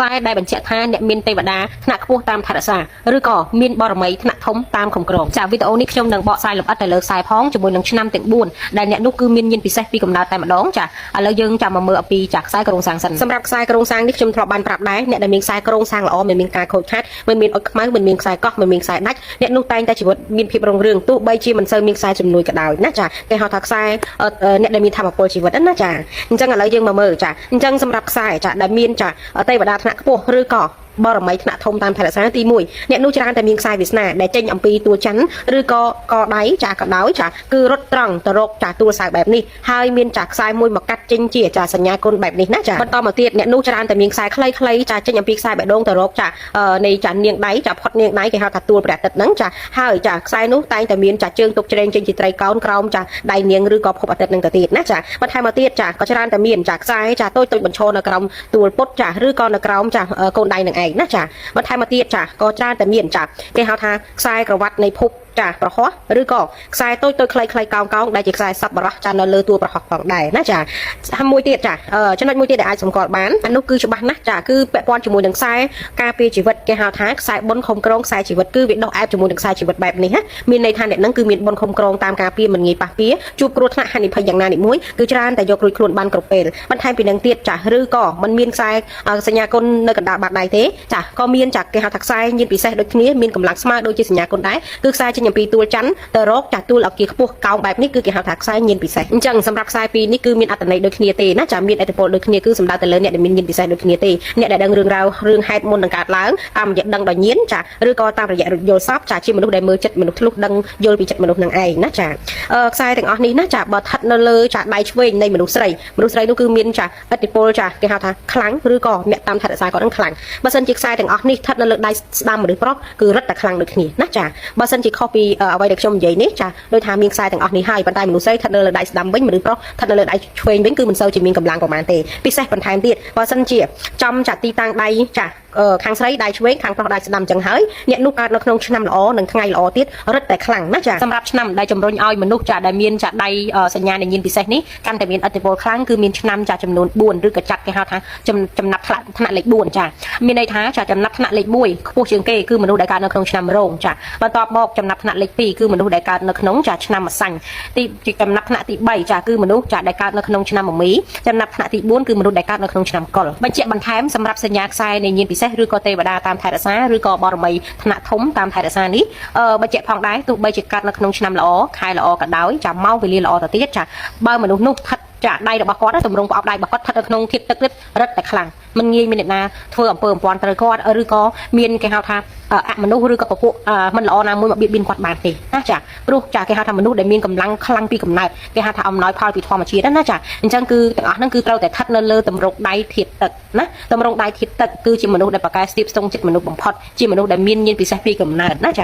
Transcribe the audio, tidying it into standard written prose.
ខ្សែដែលបញ្ជាក់ថាអ្នកមានទេវតាថ្នាក់ខ្ពស់តាមថែរក្សាឬក៏មានបរមីថ្នាក់ធំតាមគ្រប់គ្រងចាវីដេអូនេះខ្ញុំនឹងបកស្រាយលម្អិតទៅលើខ្សែផងជាមួយនឹងឆ្នាំទាំង4ដែលអ្នកនោះគឺមានញៀនពិសេសពីកំណើតតែម្ដងចាឥឡូវយើងចាំមកមើលអំពីចាខ្សែក្រងសាំងសិនសម្រាប់ខ្សែក្រងសាំងនេះខ្ញុំធ្លាប់បានប្រាប់ដែរអ្នកដែលមានខ្សែក្រងសាំងល្អមិនមានការខូចខាតមិនមានអុចខ្មៅមិនមានខ្សែកោះមិនមានខ្សែដាច់អ្នកនោះតែងតែជីវិតមានភាពរុងរឿងទោះបីជាមិនសូវមានខ្សែជំនួយក៏ដោយណាចាគេហៅថាខ្សែអ្នកដែលមានធម៌ពលជីវិតណាចាអញ្ចឹងឥឡូវយើងមកមើលចាអញ្ចឹងសម្រាប់ខ្សែចាដែលមានចាទេវតាថ្នាក់ខ្ពស់ឬក៏បរមីថ្នាក់ធំតាមថែរក្សាទី1អ្នកនោះច្រើនតែមានខ្សែវាសនាដែលចេញអំពីតួច័ន្ទឬក៏កដៃចាក៏ដោយចាគឺរត់ត្រង់ទៅរកចាតួសៅបែបនេះហើយមានចាខ្សែមួយមកកាត់ចេញជាចាសញ្ញាគុណបែបនេះណាចាបន្តមកទៀតអ្នកនោះច្រើនតែមានខ្សែខ្លីៗចាចេញអំពីខ្សែបេះដូងទៅរកចានៃចានាងដៃចាផុតនាងដៃគេហៅថាទួលព្រះអាទិត្យហ្នឹងចាហើយចាខ្សែនោះតែងតែមានចាជើងទប់ជ្រែងចេញជាត្រីកោណក្រោមចាដៃនាងឬក៏ភពអាទិត្យហ្នឹងទៅទៀតណាចាបន្ថែមមកទៀតចាក៏ច្រើនតែមានចាខ្សែចាតូចបញ្ឈរនៅក្រោមទួលពុតចាឬក៏នៅក្រោមចាកូនដៃនឹងឯងណាចាបន្ថែមមកទៀតចាក៏ច្រើនតែមានចាគេហៅថាខ្សែក្រវ៉ាត់នៃភពចាប្រហោះឬក៏ខ្សែតូចខ្លីៗកោងដែលជាខ្សែសប្បុរសចានៅលើតួប្រហោះផងដែរណាចាហើយមួយទៀតចាចំណុចមួយទៀតដែលអាចសម្គាល់បានអានោះគឺច្បាស់ណាស់ចាគឺពាក់ព័ន្ធជាមួយនឹងខ្សែការពារជីវិតគេហៅថាខ្សែបុណ្យខំក្រងខ្សែជីវិតគឺវាដោះអែបជាមួយនឹងខ្សែជីវិតបែបនេះណាមានន័យថាអ្នកនឹងគឺមានបុណ្យខំក្រងតាមការពារមិនងាយប៉ះពាល់ជួបគ្រោះថ្នាក់ហានិភ័យយ៉ាងណានេះមួយគឺច្រើនតែយករួចខ្លួនបានគ្រប់ពេលបន្ថែមពីនឹងទៀតចាឬក៏มันមានខ្សែសញ្ញាគុណនៅកណ្ដាលបាតដៃទេចាក៏មានចាគេហៅថាខ្សែញៀនពិសេសដូចគ្នាមានកម្លាំងស្មើដូចជាសញ្ញាគុណដែរគឺខ្សែចេញអំពីទួលច័ន្ទទៅរកចាទួលអគារខ្ពស់កោងបែបនេះគឺគេហៅថាខ្សែញៀនពិសេសអញ្ចឹងសម្រាប់ខ្សែពីរនេះគឺមានអត្ថន័យដូចគ្នាទេណាចាមានឥទ្ធិពលដូចគ្នាគឺសំដៅទៅលើអ្នកដែលមានញៀនពិសេសដូចគ្នាទេអ្នកដែលដឹងរឿងរ៉ាវរឿងហេតុមុននឹងកើតឡើងតាមរយៈដឹងដល់ញៀនចាឬក៏តាមរយៈយល់សពចាជាមនុស្សដែលមើលចិត្តមនុស្សធ្លុះដឹងយល់ពីចិត្តមនុស្សនឹងឯងណាចាខ្សែទាំងអស់នេះណាចាបើស្ថិតនៅលើចាដៃឆ្វេងនៃមនុស្សស្រីនោះគឺមានចាឥទ្ធិពលចាគេហៅថាខ្លាំងឬក៏អ្នកតាមថែរក្សាគាត់នឹងខ្លាំងបើសិនជាខ្សែទាំងអស់នេះស្ថិតនៅលើដៃស្ដាំឬប្រុសគឺរឹតតែខ្លាំងដូចគ្នាណាចាបើសិនជាខុសពីអ្វីដែលខ្ញុំនិយាយនេះចាដោយថាមានខ្សែទាំងអស់នេះហើយប៉ុន្តែមនុស្សស្រីស្ថិតនៅលើដៃស្ដាំវិញមនុស្សប្រុសស្ថិតនៅលើដៃឆ្វេងវិញគឺមិនសូវជាមានកម្លាំងប្រមាណទេពិសេសបន្ថែមទៀតបើសិនជាចំចាទីតាំងដៃចាខាងស្រីដៃឆ្វេងខាងប្រុសដៃស្ដាំចឹងហើយអ្នកនោះកើតនៅក្នុងឆ្នាំល្អនិងថ្ងៃល្អទៀតរឹតតែខ្លាំងណាចាសម្រាប់ឆ្នាំដែលជំរុញឲ្យមនុស្សចាដែលមានចាដៃសញ្ញានៃញៀនពិសេសនេះកាន់តែមានឥទ្ធិពលខ្លាំងគឺមានឆ្នាំចាចំនួន4ឬក៏ចាត់គេហៅថាចំណាប់ថ្នាក់លេខ4ចាមានន័យថាចាចំណាប់ថ្នាក់លេខ1ខ្ពស់ជាងគេគឺមនុស្សដែលកើតនៅក្នុងឆ្នាំរោងចាបន្ទាប់មកចំណាប់ថ្នាក់លេខ2គឺមនុស្សដែលកើតនៅក្នុងចាឆ្នាំម្សាញ់ទីចំណាប់ថ្នាក់ទី3ចាគឺមនុស្សចាដែលកើតនៅក្នុងឆ្នាំមមីចំណាប់ថ្នាក់ទី4គឺមនុស្សដែលកើតនៅក្នុងឆ្នាំកុលបញ្ជាក់បន្ថែមសម្រាប់សញ្ញាខ្សែនៃញៀនពិសេសឬក៏ទេវតាតាមថែរក្សាឬក៏បរមីថ្នាក់ធំតាមថែរក្សានេះបញ្ជាក់ផងដែរទោះបីជាកាត់នៅក្នុងឆ្នាំល្អខែល្អក៏ដោយចាំមកវេលាល្អទៅទៀតចាបើមនុស្សនោះស្ថិតចាដៃរបស់គាត់ទម្រង់ប្រអប់ដៃរបស់គាត់ស្ថិតនៅក្នុងធាតុទឹករឹតតែខ្លាំងមិនងាយមានអ្នកណាធ្វើអំពើអំព័ន្ធត្រូវគាត់ឬក៏មានគេហៅថាអមនុស្សឬក៏ពពួកមិនល្អណាមួយមកបៀតបៀនគាត់បានទេណាចាព្រោះចាគេហៅថាមនុស្សដែលមានកម្លាំងខ្លាំងពីកំណើតគេហៅថាអំណោយផលពីធម្មជាតិណាចាអញ្ចឹងគឺទាំងអស់ហ្នឹងគឺត្រូវតែស្ថិតនៅលើទម្រង់ដៃធាតុទឹកណាទម្រង់ដៃធាតុទឹកគឺជាមនុស្សដែលប្រកែស្ទាបស្ទង់ចិត្តមនុស្សបំផុតជាមនុស្សដែលមានញៀនពិសេសពីកំណើតណាចា